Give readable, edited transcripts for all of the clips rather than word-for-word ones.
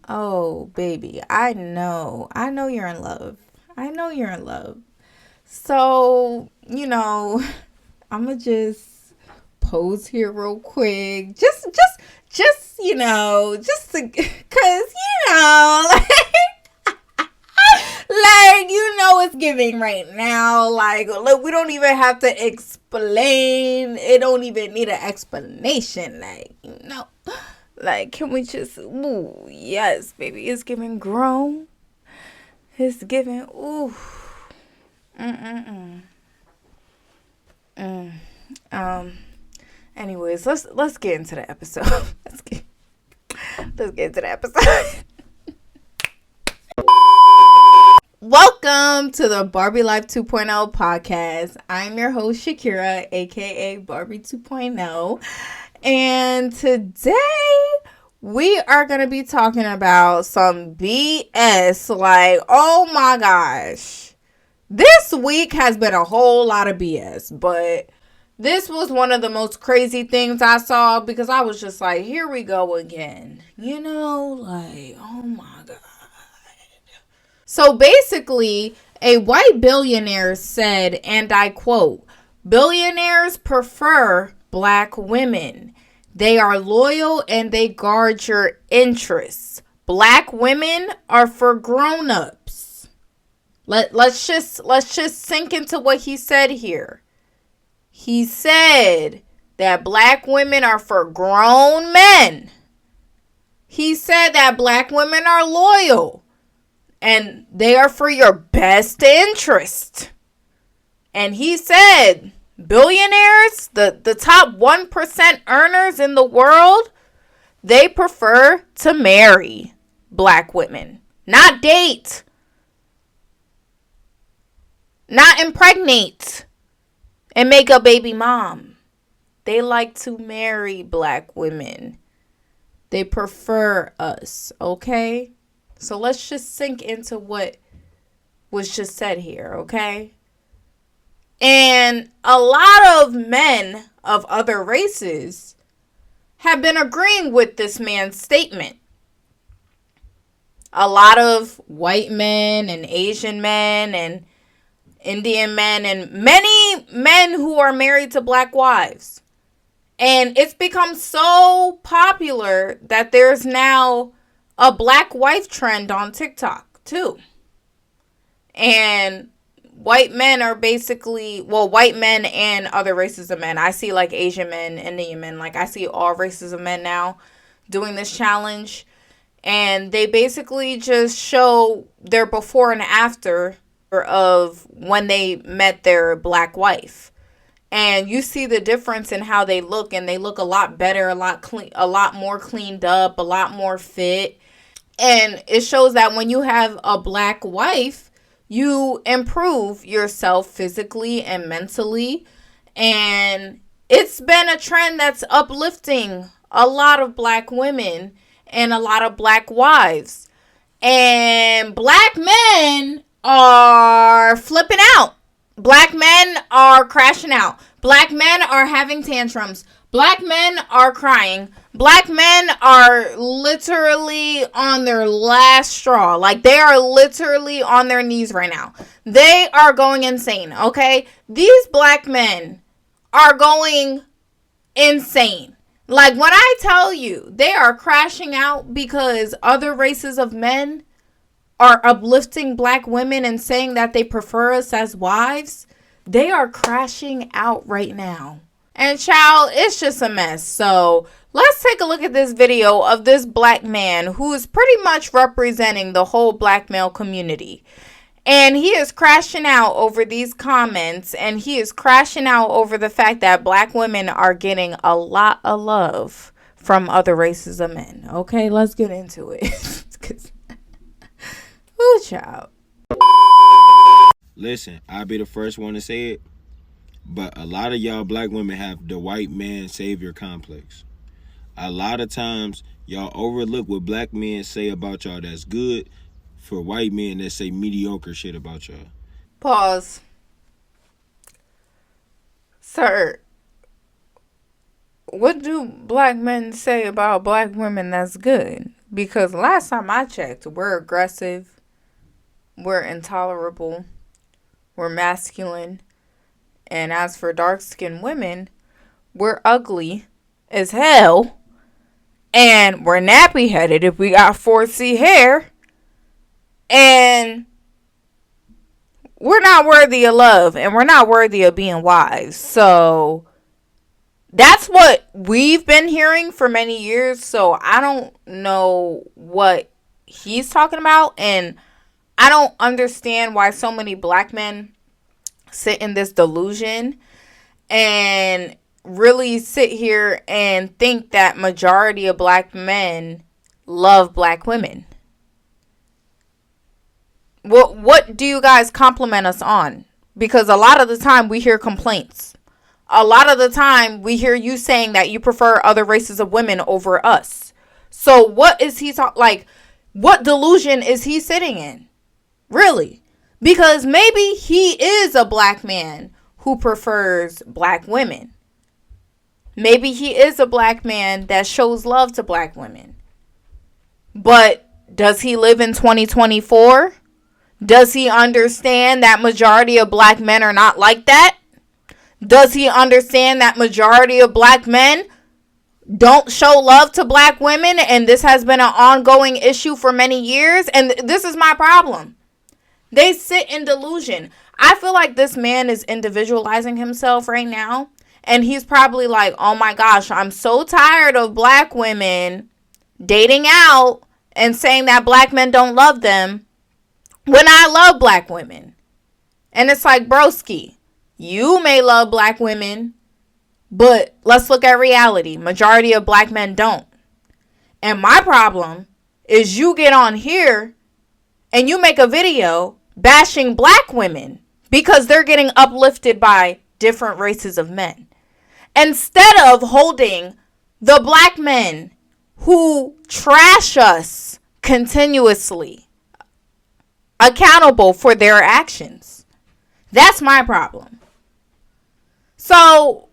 Oh, baby, I know. I know you're in love. I know you're in love. So, I'm gonna just pose here real quick. Just to, cause, it's giving right now. Like, look, we don't even have to explain. It don't even need an explanation. Like, can we just, ooh, yes, baby, it's giving grown. It's giving, ooh, mm-mm-mm. Mm. Um, anyways, let's get into the episode. Let's get into the episode. Welcome to the Barbie Life 2.0 podcast. I'm your host, Shakira, aka Barbie 2.0. And today we are going to be talking about some BS. Like, oh my gosh. This week has been a whole lot of BS, but this was one of the most crazy things I saw because I was just like, here we go again. Oh my God. So basically, a white billionaire said, and I quote, "Billionaires prefer black women. They are loyal and they guard your interests. Black women are for grown-ups." Let's just sink into what he said here. He said that black women are for grown men. He said that black women are loyal and they are for your best interest. And he said, billionaires, the top 1% earners in the world, they prefer to marry black women. Not date. Not impregnate and make a baby mom. They like to marry black women. They prefer us, okay? So let's just sink into what was just said here, okay? And a lot of men of other races have been agreeing with this man's statement. A lot of white men and Asian men and Indian men and many men who are married to black wives. And it's become so popular that there's now a black wife trend on TikTok too. And white men are basically, white men and other races of men. I see like Asian men, Indian men, like I see all races of men now doing this challenge. And they basically just show their before and after of when they met their black wife. And you see the difference in how they look, and they look a lot better, a lot clean, a lot more cleaned up, a lot more fit. And it shows that when you have a black wife, you improve yourself physically and mentally. And it's been a trend that's uplifting a lot of black women and a lot of black wives. And black men are flipping out. Black men are crashing out. Black men are having tantrums. Black men are crying. Black men are literally on their last straw. Like, they are literally on their knees right now. They are going insane, okay? These black men are going insane. Like, when I tell you they are crashing out because other races of men are uplifting black women and saying that they prefer us as wives, they are crashing out right now. And child, it's just a mess. So let's take a look at this video of this black man who is pretty much representing the whole black male community. And he is crashing out over these comments, and he is crashing out over the fact that black women are getting a lot of love from other races of men. Okay, let's get into it. Ooh, child. Listen, I'll be the first one to say it, but a lot of y'all black women have the white man savior complex. A lot of times, y'all overlook what black men say about y'all that's good for white men that say mediocre shit about y'all. Pause. Sir, what do black men say about black women that's good? Because last time I checked, we're aggressive, we're intolerable, we're masculine, and as for dark skinned women, we're ugly as hell, and we're nappy headed if we got 4C hair, and we're not worthy of love, and we're not worthy of being wives. So that's what we've been hearing for many years. So I don't know what he's talking about, and I don't understand why so many black men sit in this delusion and really sit here and think that majority of black men love black women. What do you guys compliment us on? Because a lot of the time we hear complaints. A lot of the time we hear you saying that you prefer other races of women over us. So what is he like? What delusion is he sitting in? Really? Because maybe he is a black man who prefers black women. Maybe he is a black man that shows love to black women. But does he live in 2024? Does he understand that majority of black men are not like that? Does he understand that majority of black men don't show love to black women, and this has been an ongoing issue for many years? And this is my problem. They sit in delusion. I feel like this man is individualizing himself right now, and he's probably like, oh my gosh, I'm so tired of black women dating out and saying that black men don't love them when I love black women. And it's like, broski, you may love black women, but let's look at reality. Majority of black men don't. And my problem is you get on here and you make a video bashing black women because they're getting uplifted by different races of men, instead of holding the black men who trash us continuously accountable for their actions. That's my problem. So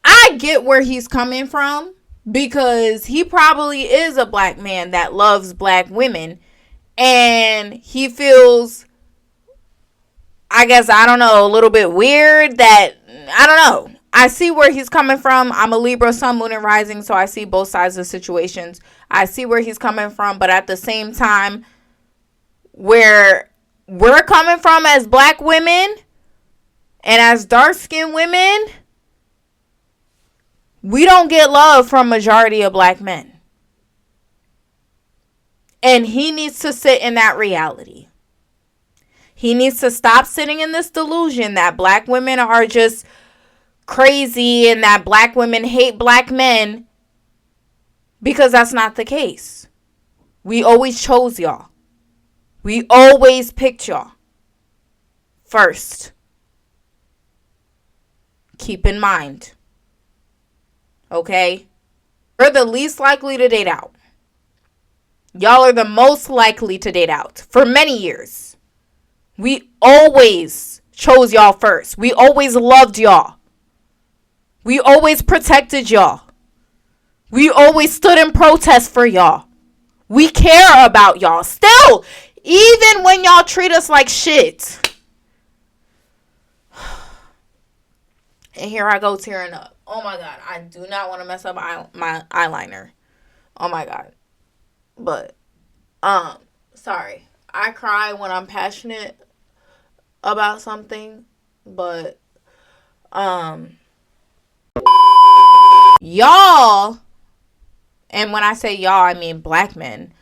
I get where he's coming from, because he probably is a black man that loves black women, and he feels, I guess, I don't know, a little bit weird that, I don't know. I see where he's coming from. I'm a Libra, Sun, Moon, and Rising, so I see both sides of situations. I see where he's coming from, but at the same time, where we're coming from as black women and as dark-skinned women, we don't get love from majority of black men. And he needs to sit in that reality. He needs to stop sitting in this delusion that black women are just crazy and that black women hate black men, because that's not the case. We always chose y'all. We always picked y'all first. Keep in mind. Okay? We're the least likely to date out. Y'all are the most likely to date out for many years. We always chose y'all first. We always loved y'all. We always protected y'all. We always stood in protest for y'all. We care about y'all still, even when y'all treat us like shit. And here I go tearing up. Oh my God, I do not want to mess up my eyeliner. Oh my God. But, sorry. I cry when I'm passionate about something, but, y'all, and when I say y'all, I mean black men,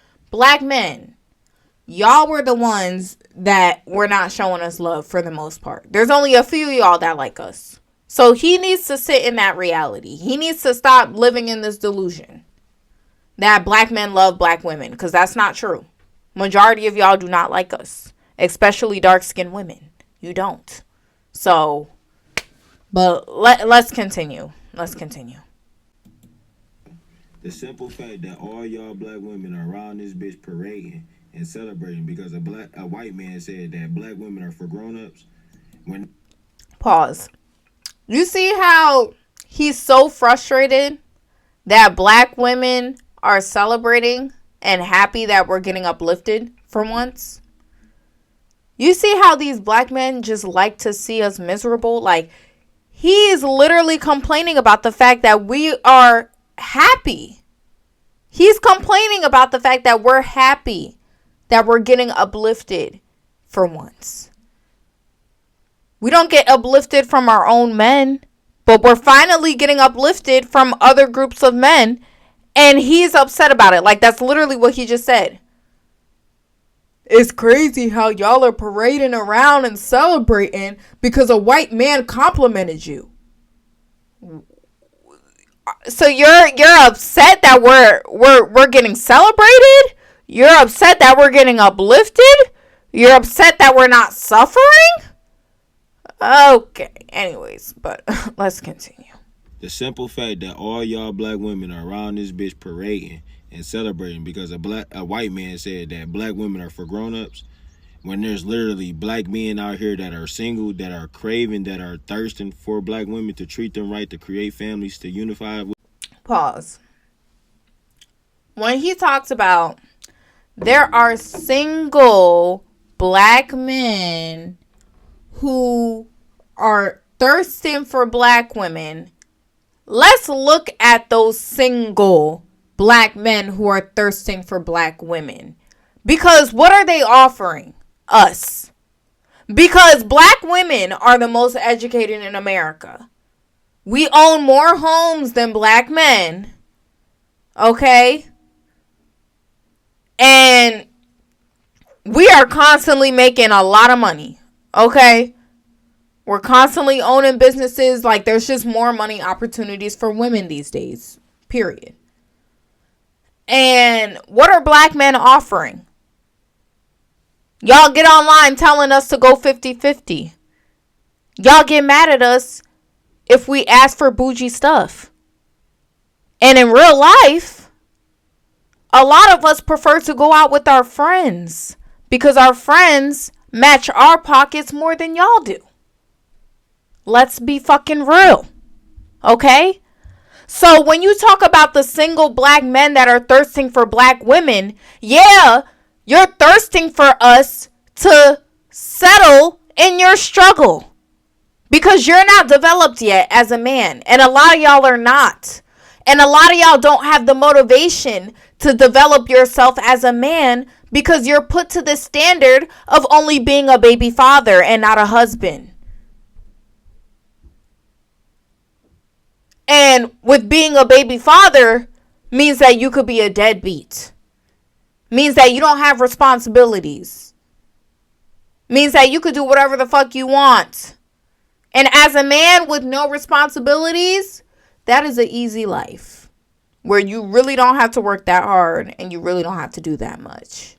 y'all were the ones that were not showing us love for the most part. There's only a few of y'all that like us. So he needs to sit in that reality. He needs to stop living in this delusion that black men love black women, because that's not true. Majority of y'all do not like us, especially dark-skinned women. You don't. So, but let's continue. Let's continue. The simple fact that all y'all black women are around this bitch parading and celebrating because a white man said that black women are for grown-ups. Pause. You see how he's so frustrated that black women are celebrating and happy that we're getting uplifted for once. You see how these black men just like to see us miserable? Like, he is literally complaining about the fact that we are happy. He's complaining about the fact that we're happy, that we're getting uplifted for once. We don't get uplifted from our own men, but we're finally getting uplifted from other groups of men, and he's upset about it. Like, that's literally what he just said. It's crazy how y'all are parading around and celebrating because a white man complimented you. So you're upset that we're getting celebrated? You're upset that we're getting uplifted? You're upset that we're not suffering? Okay. Anyways, but let's continue. The simple fact that all y'all black women are around this bitch parading and celebrating because a white man said that black women are for grown-ups, when there's literally black men out here that are single, that are craving, that are thirsting for black women to treat them right, to create families, to unify. Pause. When he talks about there are single black men who are thirsting for black women, let's look at those single black men who are thirsting for black women. Because what are they offering us? Because black women are the most educated in America. We own more homes than black men. Okay? And we are constantly making a lot of money. Okay? We're constantly owning businesses. Like, there's just more money opportunities for women these days. Period. And what are black men offering? Y'all get online telling us to go 50-50. Y'all get mad at us if we ask for bougie stuff. And in real life, a lot of us prefer to go out with our friends because our friends match our pockets more than y'all do. Let's be fucking real. Okay? So when you talk about the single black men that are thirsting for black women, yeah, you're thirsting for us to settle in your struggle. Because you're not developed yet as a man. And a lot of y'all are not. And a lot of y'all don't have the motivation to develop yourself as a man because you're put to the standard of only being a baby father and not a husband. And with being a baby father means that you could be a deadbeat. Means that you don't have responsibilities. Means that you could do whatever the fuck you want. And as a man with no responsibilities, that is an easy life. Where you really don't have to work that hard and you really don't have to do that much.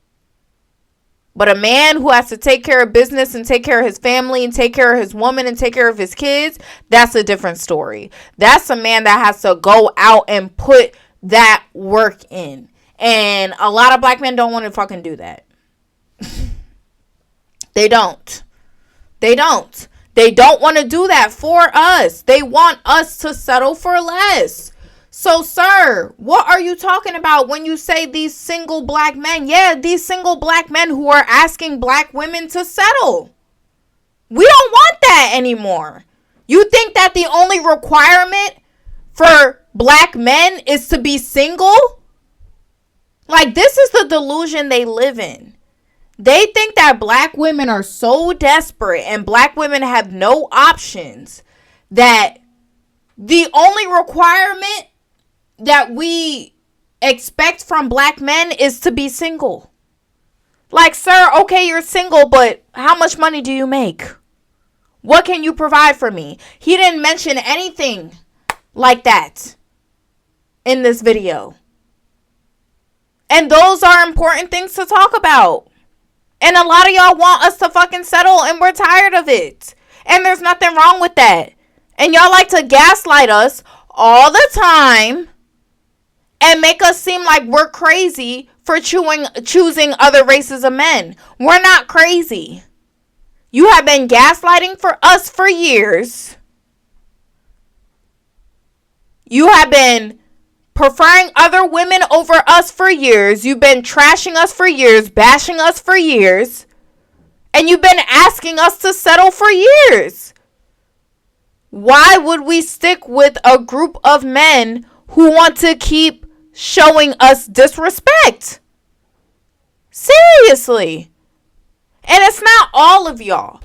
But a man who has to take care of business and take care of his family and take care of his woman and take care of his kids, that's a different story. That's a man that has to go out and put that work in. And a lot of black men don't want to fucking do that. They don't. They don't. They don't want to do that for us. They want us to settle for less. So, sir, what are you talking about when you say these single black men? Yeah, these single black men who are asking black women to settle. We don't want that anymore. You think that the only requirement for black men is to be single? Like, this is the delusion they live in. They think that black women are so desperate and black women have no options that the only requirement that we expect from black men is to be single. Like, sir, okay, you're single, but how much money do you make? What can you provide for me? He didn't mention anything like that in this video. And those are important things to talk about. And a lot of y'all want us to fucking settle and we're tired of it. And there's nothing wrong with that. And y'all like to gaslight us all the time and make us seem like we're crazy for choosing other races of men. We're not crazy. You have been gaslighting for us for years. You have been preferring other women over us for for years. You've been trashing us for years, bashing us for years. And you've been asking us to settle for years. Why would we stick with a group of men who want to keep showing us disrespect? Seriously. And it's not all of y'all,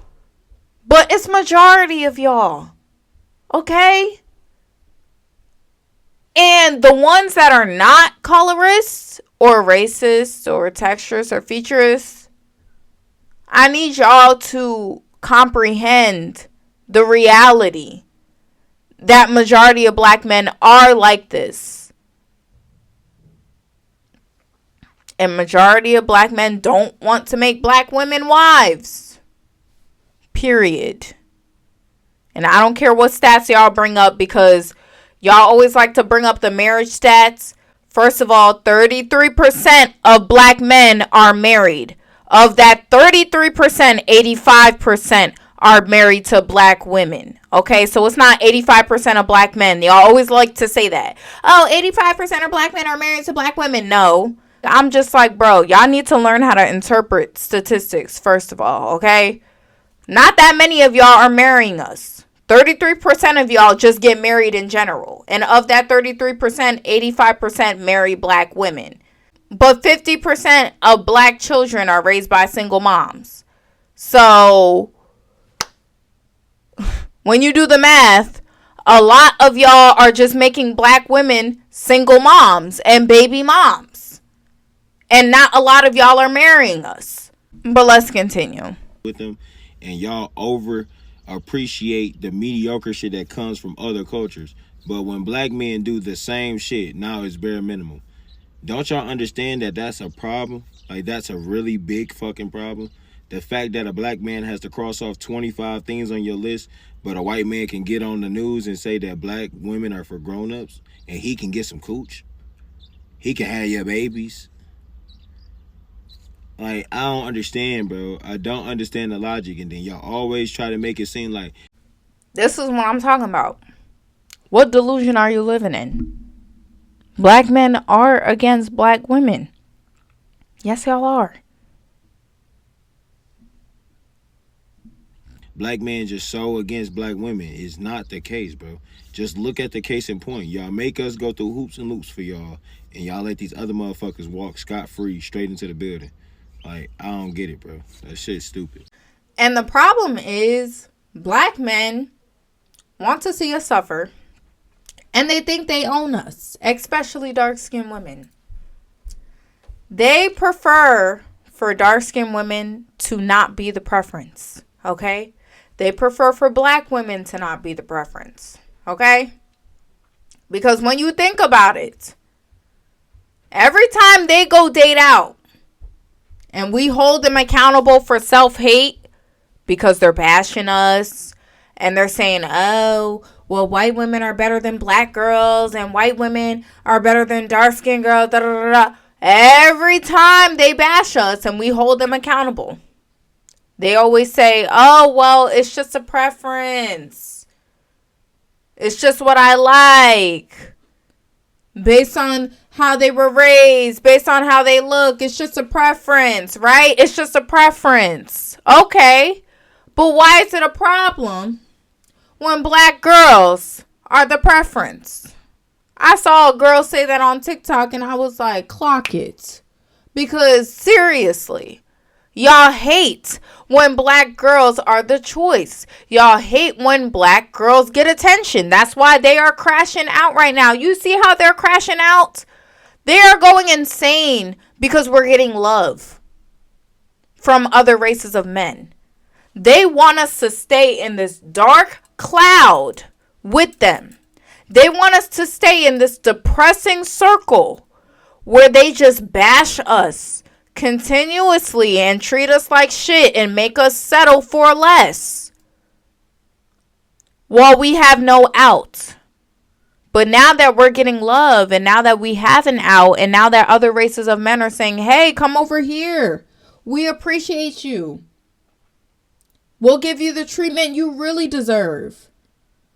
but it's majority of y'all. Okay? And the ones that are not colorists or racist or texturists or featurists, I need y'all to comprehend the reality that majority of black men are like this. And majority of black men don't want to make black women wives. Period. And I don't care what stats y'all bring up, because y'all always like to bring up the marriage stats. First of all, 33% of black men are married. Of that 33%, 85% are married to black women. Okay, so it's not 85% of black men. Y'all always like to say that. Oh, 85% of black men are married to black women. No. I'm just like, bro, y'all need to learn how to interpret statistics, first of all, okay? Not that many of y'all are marrying us. 33% of y'all just get married in general. And of that 33%, 85% marry black women. But 50% of black children are raised by single moms. So, when you do the math, a lot of y'all are just making black women single moms and baby moms. And not a lot of y'all are marrying us. But let's continue. With them, and y'all over appreciate the mediocre shit that comes from other cultures. But when black men do the same shit, now it's bare minimum. Don't y'all understand that that's a problem? Like, that's a really big fucking problem. The fact that a black man has to cross off 25 things on your list, but a white man can get on the news and say that black women are for grown-ups, and he can get some cooch. He can have your babies. Like, I don't understand, bro. I don't understand the logic. And then y'all always try to make it seem like... This is what I'm talking about. What delusion are you living in? Black men are against black women. Yes, y'all are. Black men just so against black women is not the case, bro. Just look at the case in point. Y'all make us go through hoops and loops for y'all, and y'all let these other motherfuckers walk scot-free straight into the building. Like, I don't get it, bro. That shit's stupid. And the problem is, black men want to see us suffer, and they think they own us, especially dark-skinned women. They prefer for dark-skinned women to not be the preference, okay? They prefer for black women to not be the preference, okay? Because when you think about it, every time they go date out, and we hold them accountable for self-hate because they're bashing us and they're saying, oh, well, white women are better than black girls and white women are better than dark-skinned girls. Da, da, da, da. Every time they bash us and we hold them accountable, they always say, oh, well, it's just a preference. It's just what I like. Based on how they were raised, based on how they look, it's just a preference, right? It's just a preference. Okay. But why is it a problem when black girls are the preference? I saw a girl say that on TikTok and I was like, clock it. Because seriously, y'all hate when black girls are the choice. Y'all hate when black girls get attention. That's why they are crashing out right now. You see how they're crashing out? They are going insane because we're getting love from other races of men. They want us to stay in this dark cloud with them. They want us to stay in this depressing circle where they just bash us continuously and treat us like shit and make us settle for less while we have no out. But now that we're getting love and now that we have an out and now that other races of men are saying, hey, come over here. We appreciate you. We'll give you the treatment you really deserve.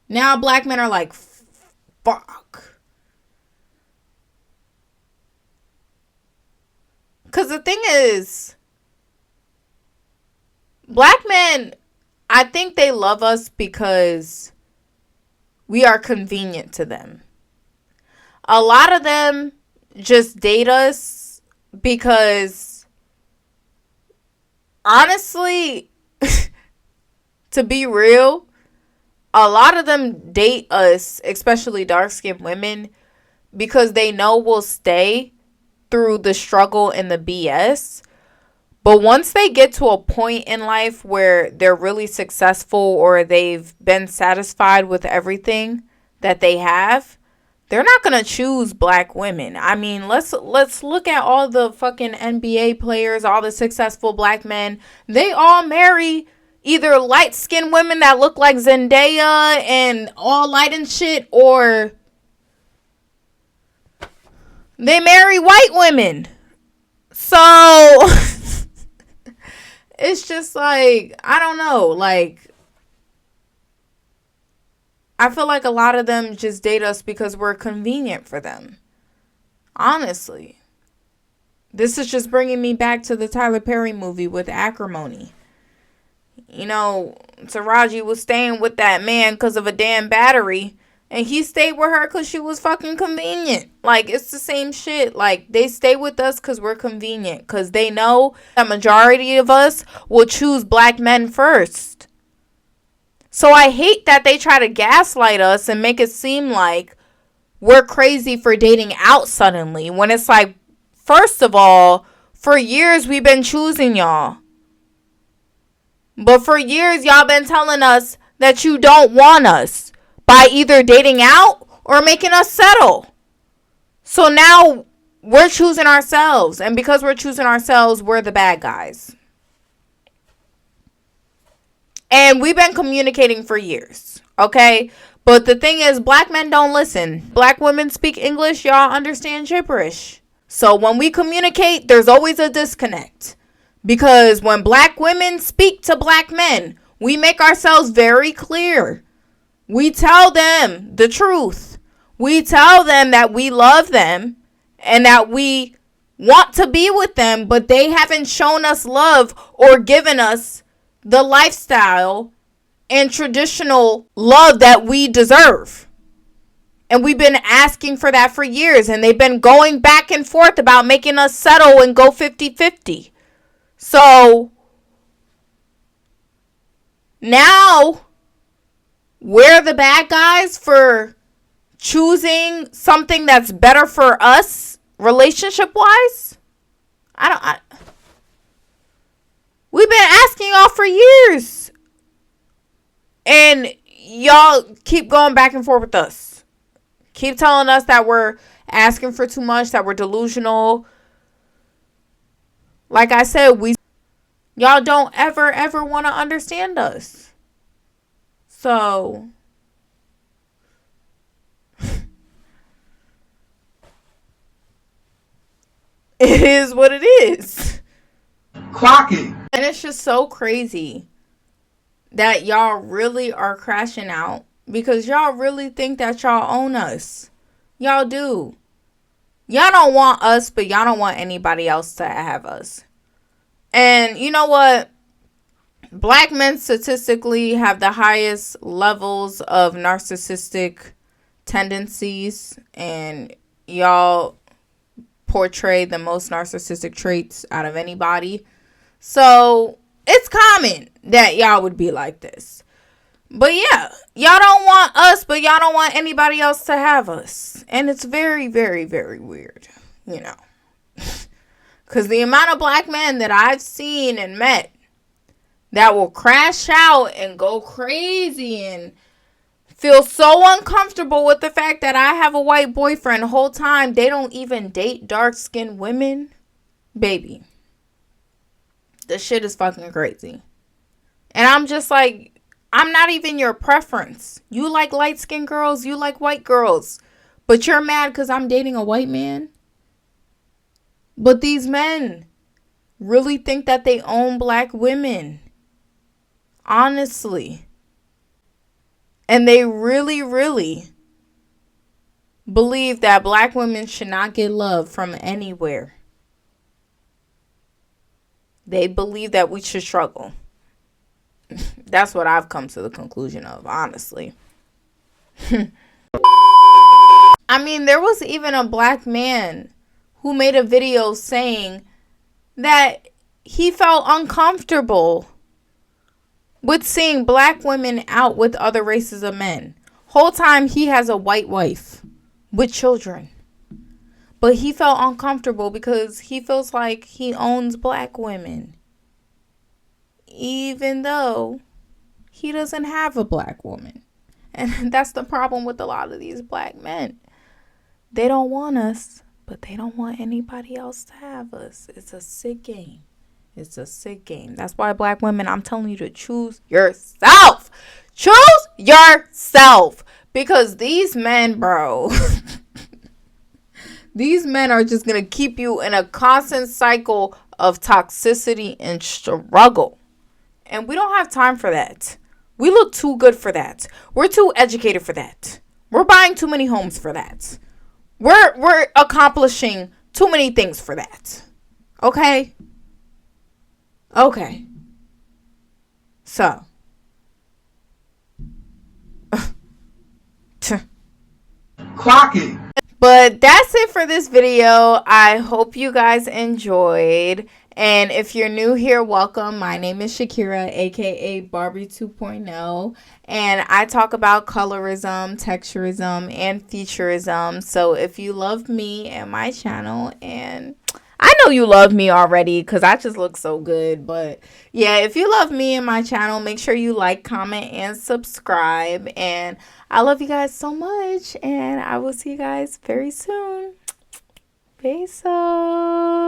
Now black men are like, fuck. Because the thing is, black men, I think they love us because we are convenient to them. A lot of them just date us because, honestly, to be real, a lot of them date us, especially dark-skinned women, because they know we'll stay through the struggle and the BS. But once they get to a point in life where they're really successful or they've been satisfied with everything that they have, they're not going to choose black women. I mean, let's look at all the fucking NBA players, all the successful black men. They all marry either light-skinned women that look like Zendaya and all light and shit, or they marry white women. So it's just like, I don't know. Like, I feel like a lot of them just date us because we're convenient for them. Honestly. This is just bringing me back to the Tyler Perry movie with Acrimony. You know, Taraji was staying with that man because of a damn battery. And he stayed with her because she was fucking convenient. Like, it's the same shit. Like, they stay with us because we're convenient. Because they know the majority of us will choose black men first. So I hate that they try to gaslight us and make it seem like we're crazy for dating out suddenly. When it's like, first of all, for years we've been choosing y'all. But for years y'all been telling us that you don't want us by either dating out or making us settle. So now we're choosing ourselves. And because we're choosing ourselves, we're the bad guys. And we've been communicating for years, okay? But the thing is, black men don't listen. Black women speak English, y'all understand gibberish. So when we communicate, there's always a disconnect. Because when black women speak to black men, we make ourselves very clear. We tell them the truth. We tell them that we love them and that we want to be with them, but they haven't shown us love or given us the lifestyle and traditional love that we deserve. And we've been asking for that for years. And they've been going back and forth about making us settle and go 50-50. So now we're the bad guys for choosing something that's better for us relationship-wise? We've been asking y'all for years. And y'all keep going back and forth with us. Keep telling us that we're asking for too much, that we're delusional. Like I said, y'all don't ever want to understand us. So it is what it is. Clock it. And it's just so crazy that y'all really are crashing out because y'all really think that y'all own us. Y'all do. Y'all don't want us, but y'all don't want anybody else to have us. And you know what? Black men statistically have the highest levels of narcissistic tendencies, and y'all portray the most narcissistic traits out of anybody. So it's common that y'all would be like this. But yeah, y'all don't want us, but y'all don't want anybody else to have us. And it's very, very, very weird, you know. Because the amount of black men that I've seen and met that will crash out and go crazy and feel so uncomfortable with the fact that I have a white boyfriend the whole time they don't even date dark-skinned women. Baby. This shit is fucking crazy. And I'm just like, I'm not even your preference. You like light-skinned girls, you like white girls. But you're mad because I'm dating a white man? But these men really think that they own black women. Honestly. And they really, really believe that black women should not get love from anywhere. They believe that we should struggle. That's what I've come to the conclusion of, honestly. I mean, there was even a black man who made a video saying that he felt uncomfortable with seeing black women out with other races of men. Whole time he has a white wife with children. But he felt uncomfortable because he feels like he owns black women. Even though he doesn't have a black woman. And that's the problem with a lot of these black men. They don't want us, but they don't want anybody else to have us. It's a sick game. It's a sick game. That's why, black women, I'm telling you to choose yourself. Choose yourself. Because these men, bro, these men are just going to keep you in a constant cycle of toxicity and struggle. And we don't have time for that. We look too good for that. We're too educated for that. We're buying too many homes for that. We're accomplishing too many things for that. Okay? Okay. So. Clock it. But that's it for this video. I hope you guys enjoyed. And if you're new here, welcome. My name is Shakira, aka Barbie 2.0. And I talk about colorism, texturism, and featureism. So if you love me and my channel, and I know you love me already because I just look so good. But yeah, if you love me and my channel, make sure you like, comment, and subscribe. And I love you guys so much. And I will see you guys very soon. Peace out.